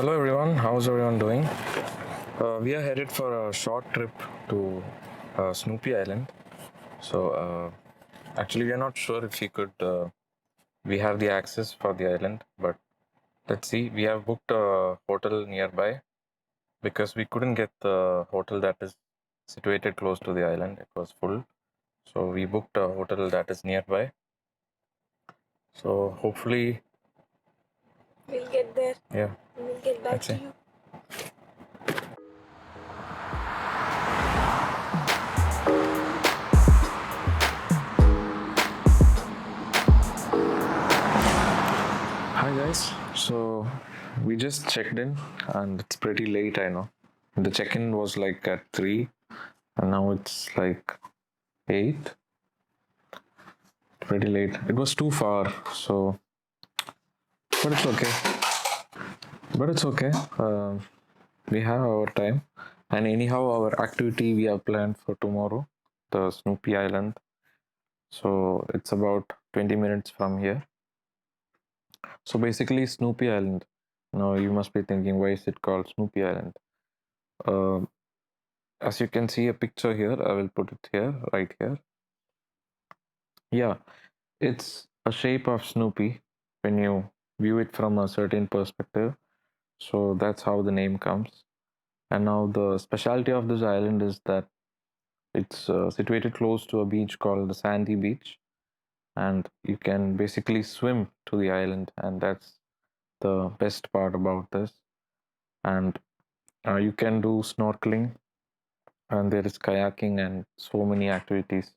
Hello everyone, how's everyone doing? We are headed for a short trip to Snoopy Island. Actually, we are not sure if we have the access for the island, but let's see. We have booked a hotel nearby because we couldn't get the hotel that is situated close to the island. It was full. So we booked a hotel that is nearby. So hopefully, We'll get there. yeah. We'll get back That's to it. you. Hi guys. So we just checked in and it's pretty late, I know. The check-in was like at 3 and now it's like 8. Pretty late. It was too far, so but it's okay. But it's okay. We have our time. And anyhow our activity we have planned for tomorrow, the Snoopy Island. So it's about 20 minutes from here. So basically Snoopy Island. Now you must be thinking, why is it called Snoopy Island? Uh, as you can see a picture here, I will put it here, right here. Yeah, it's a shape of Snoopy when you view it from a certain perspective. So that's how the name comes. And now the specialty of this island is that it's situated close to a beach called the Sandy Beach, and you can basically swim to the island, and that's the best part about this. And you can do snorkeling, and there is kayaking and so many activities.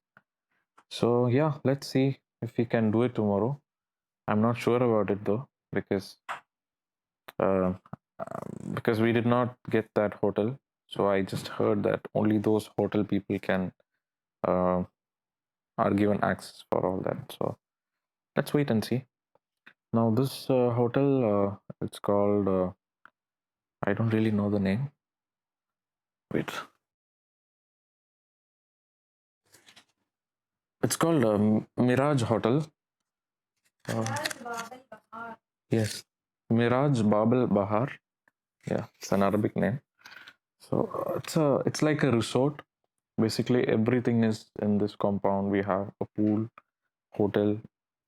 So yeah, let's see if we can do it tomorrow. I'm not sure about it though uh, because we did not get that hotel. So I just heard that only those hotel people can uh, are given access for all that. So let's wait and see. Now this hotel, it's called. I don't really know the name. Wait, it's called Mirage Hotel. Yes, Mirage Babel Bahar. Yeah, it's an Arabic name. So it's like a resort. Basically, everything is in this compound. We have a pool, hotel,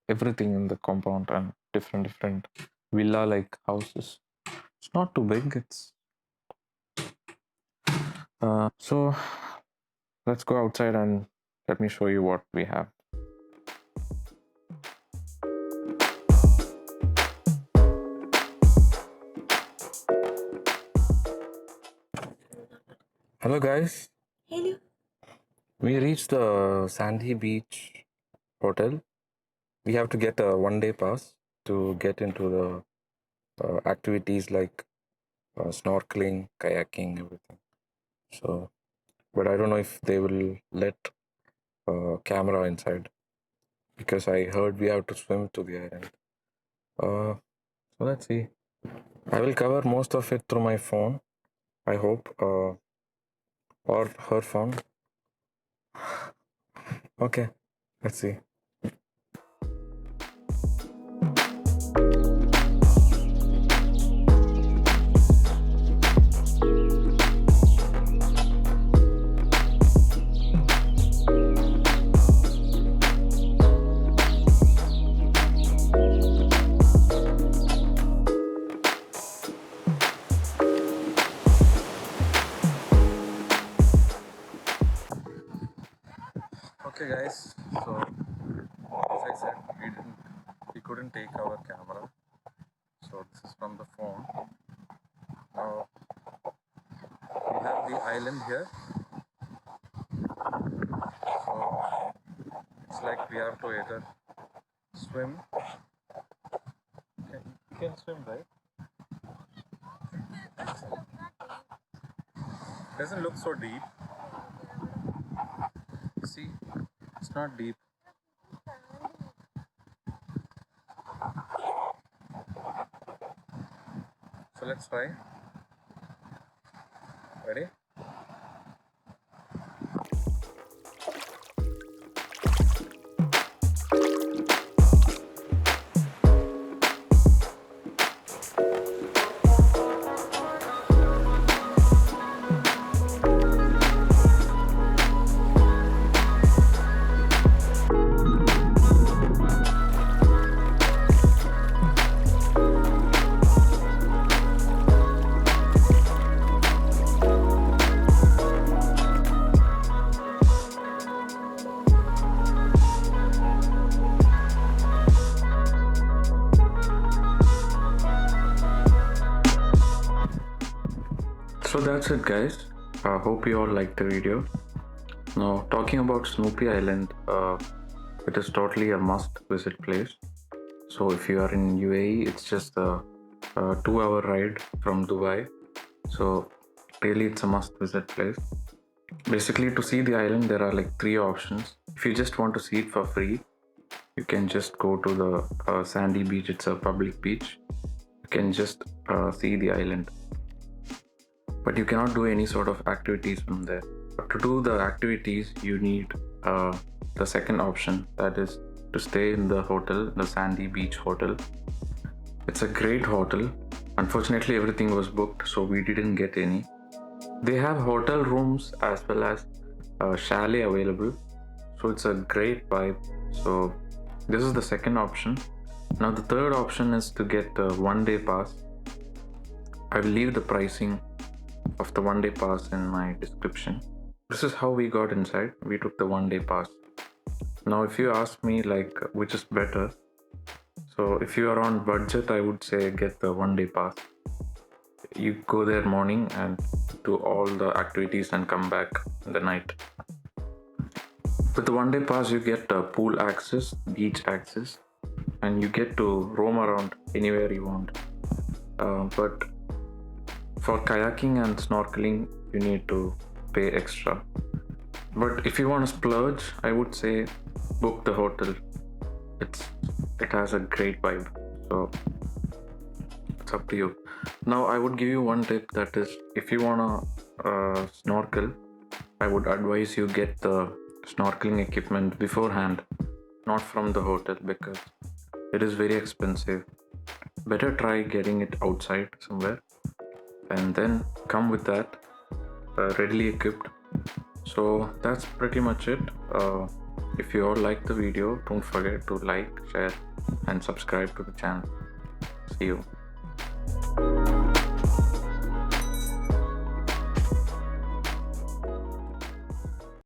everything in the compound, and different villa like houses. It's not too big. It's so let's go outside and let me show you what we have. Hello guys. Hello. We reached the Sandy Beach Hotel. We have to get a 1 day pass to get into the activities like snorkeling, kayaking, everything. So, but I don't know if they will let camera inside because I heard we have to swim to the island. So let's see. I will cover most of it through my phone. I hope, or her phone. Okay, let's see. Okay, guys. So, as I said, we couldn't take our camera. So this is from the phone. Now we have the island here. So it's like we have to either swim. You can swim, right? Doesn't look so deep. You see, it's not deep. So let's try. Ready? So that's it, guys. Hope you all liked the video. Now, talking about Snoopy Island, it is totally a must-visit place. So if you are in UAE, it's just a 2-hour ride from Dubai. So really, it's a must-visit place. Basically, to see the island, there are like 3 options. If you just want to see it for free, you can just go to the sandy beach. It's a public beach. You can just see the island, but you cannot do any sort of activities from there. But to do the activities, you need the second option, that is to stay in the hotel, the Sandy Beach Hotel. It's a great hotel. Unfortunately, everything was booked, so we didn't get any. They have hotel rooms as well as chalet available, so it's a great vibe. So this is the second option. Now the third option is to get the 1-day pass. I will leave the pricing of the 1-day pass in my description. This is how we got inside. We took the 1-day pass. Now if you ask me like which is better, so if you are on budget, I would say get the 1-day pass. You go there morning and do all the activities and come back in the night. With the 1-day pass, you get pool access, beach access, and you get to roam around anywhere you want. But for kayaking and snorkeling, you need to pay extra. But if you want to splurge, I would say book the hotel. It has a great vibe. So it's up to you. Now I would give you one tip, that is if you wanna snorkel, I would advise you get the snorkeling equipment beforehand, not from the hotel, because it is very expensive. Better try getting it outside somewhere and then come with that readily equipped. So that's pretty much it. If you all like the video, don't forget to like, share and subscribe to the channel. See you.